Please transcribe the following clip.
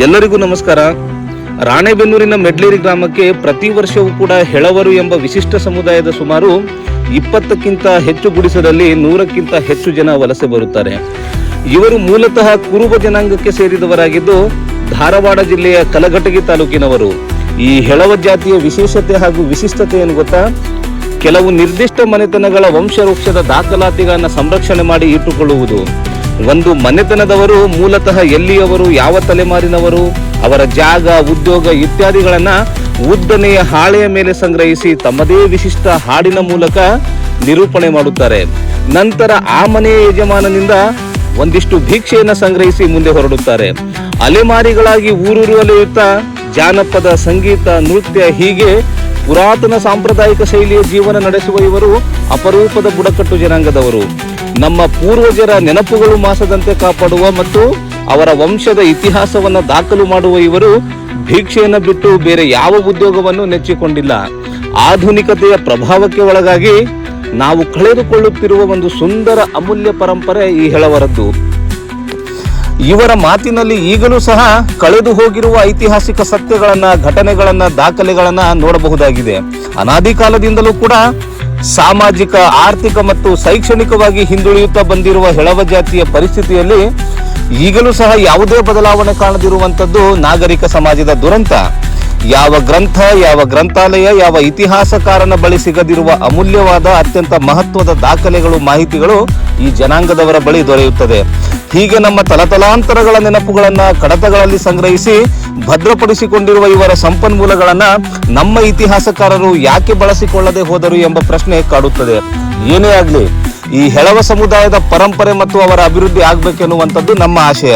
ಎಲ್ಲರಿಗೂ ನಮಸ್ಕಾರ. ರಾಣೆಬೆನ್ನೂರಿನ ಮೆಡ್ಲೇರಿ ಗ್ರಾಮಕ್ಕೆ ಪ್ರತಿ ವರ್ಷವೂ ಕೂಡ ಹೆಳವರು ಎಂಬ ವಿಶಿಷ್ಟ ಸಮುದಾಯದ ಸುಮಾರು 20ಕ್ಕಿಂತ ಹೆಚ್ಚು ಗುಡಿಸಲಲ್ಲಿ 100ಕ್ಕಿಂತ ಹೆಚ್ಚು ಜನ ವಲಸೆ ಬರುತ್ತಾರೆ. ಇವರು ಮೂಲತಃ ಕುರುಬ ಜನಾಂಗಕ್ಕೆ ಸೇರಿದವರಾಗಿದ್ದು ಧಾರವಾಡ ಜಿಲ್ಲೆಯ ಕಲಘಟಗಿ ತಾಲೂಕಿನವರು. ಈ ಹೆಳವ ಜಾತಿಯ ವಿಶೇಷತೆ ಹಾಗೂ ವಿಶಿಷ್ಟತೆ ಏನು ಗೊತ್ತಾ? ಕೆಲವು ನಿರ್ದಿಷ್ಟ ಮನೆತನಗಳ ವಂಶವೃಕ್ಷದ ದಾಖಲಾತಿಗಳನ್ನು ಸಂರಕ್ಷಣೆ ಮಾಡಿ ಇಟ್ಟುಕೊಳ್ಳುವುದು. ಒಂದು ಮನೆತನದವರು ಮೂಲತಃ ಎಲ್ಲಿಯವರು, ಯಾವ ತಲೆಮಾರಿನವರು, ಅವರ ಜಾಗ, ಉದ್ಯೋಗ ಇತ್ಯಾದಿಗಳನ್ನ ಉದ್ದನೆಯ ಹಾಳೆಯ ಮೇಲೆ ಸಂಗ್ರಹಿಸಿ ತಮ್ಮದೇ ವಿಶಿಷ್ಟ ಹಾಡಿನ ಮೂಲಕ ನಿರೂಪಣೆ ಮಾಡುತ್ತಾರೆ. ನಂತರ ಆ ಮನೆಯ ಯಜಮಾನನಿಂದ ಒಂದಿಷ್ಟು ಭಿಕ್ಷೆಯನ್ನು ಸಂಗ್ರಹಿಸಿ ಮುಂದೆ ಹೊರಡುತ್ತಾರೆ. ಅಲೆಮಾರಿಗಳಾಗಿ ಊರೂರು ಅಲೆಯುತ್ತಾ ಜಾನಪದ, ಸಂಗೀತ, ನೃತ್ಯ ಹೀಗೆ ಪುರಾತನ ಸಾಂಪ್ರದಾಯಿಕ ಶೈಲಿಯ ಜೀವನ ನಡೆಸುವ ಇವರು ಅಪರೂಪದ ಬುಡಕಟ್ಟು ಜನಾಂಗದವರು. ನಮ್ಮ ಪೂರ್ವಜರ ನೆನಪುಗಳು ಮಾಸದಂತೆ ಕಾಪಾಡುವ ಮತ್ತು ಅವರ ವಂಶದ ಇತಿಹಾಸವನ್ನು ದಾಖಲು ಮಾಡುವ ಇವರು ಭಿಕ್ಷೆಯನ್ನು ಬಿಟ್ಟು ಬೇರೆ ಯಾವ ಉದ್ಯೋಗವನ್ನು ನೆಚ್ಚಿಕೊಂಡಿಲ್ಲ. ಆಧುನಿಕತೆಯ ಪ್ರಭಾವಕ್ಕೆ ಒಳಗಾಗಿ ನಾವು ಕಳೆದುಕೊಳ್ಳುತ್ತಿರುವ ಒಂದು ಸುಂದರ ಅಮೂಲ್ಯ ಪರಂಪರೆ ಈ ಹೆಳವರದ್ದು. ಇವರ ಮಾತಿನಲ್ಲಿ ಈಗಲೂ ಸಹ ಕಳೆದು ಹೋಗಿರುವ ಐತಿಹಾಸಿಕ ಸತ್ಯಗಳನ್ನ, ಘಟನೆಗಳನ್ನ, ದಾಖಲೆಗಳನ್ನ ನೋಡಬಹುದಾಗಿದೆ. ಅನಾದಿ ಕಾಲದಿಂದಲೂ ಕೂಡ ಸಾಮಾಜಿಕ, ಆರ್ಥಿಕ ಮತ್ತು ಶೈಕ್ಷಣಿಕವಾಗಿ ಹಿಂದುಳಿಯುತ್ತಾ ಬಂದಿರುವ ಹೆಳವ ಜಾತಿಯ ಪರಿಸ್ಥಿತಿಯಲ್ಲಿ ಈಗಲೂ ಸಹ ಯಾವುದೇ ಬದಲಾವಣೆ ಕಾಣದಿರುವಂಥದ್ದು ನಾಗರಿಕ ಸಮಾಜದ ದುರಂತ. ಯಾವ ಗ್ರಂಥ, ಯಾವ ಗ್ರಂಥಾಲಯ, ಯಾವ ಇತಿಹಾಸಕಾರನ ಬಳಿ ಸಿಗದಿರುವ ಅಮೂಲ್ಯವಾದ ಅತ್ಯಂತ ಮಹತ್ವದ ದಾಖಲೆಗಳು, ಮಾಹಿತಿಗಳು ಈ ಜನಾಂಗದವರ ಬಳಿ ದೊರೆಯುತ್ತದೆ. ಹೀಗೆ ನಮ್ಮ ತಲತಲಾಂತರಗಳ ನೆನಪುಗಳನ್ನ ಕಡತಗಳಲ್ಲಿ ಸಂಗ್ರಹಿಸಿ ಭದ್ರಪಡಿಸಿಕೊಂಡಿರುವ ಇವರ ಸಂಪನ್ಮೂಲಗಳನ್ನ ನಮ್ಮ ಇತಿಹಾಸಕಾರರು ಯಾಕೆ ಬಳಸಿಕೊಳ್ಳದೆ ಹೋದರು ಎಂಬ ಪ್ರಶ್ನೆ ಕಾಡುತ್ತದೆ. ಏನೇ ಆಗಲಿ, ಈ ಹೆಳವ ಸಮುದಾಯದ ಪರಂಪರೆ ಮತ್ತು ಅವರ ಅಭಿವೃದ್ಧಿ ಆಗಬೇಕೆನ್ನುವಂಥದ್ದು ನಮ್ಮ ಆಶಯ.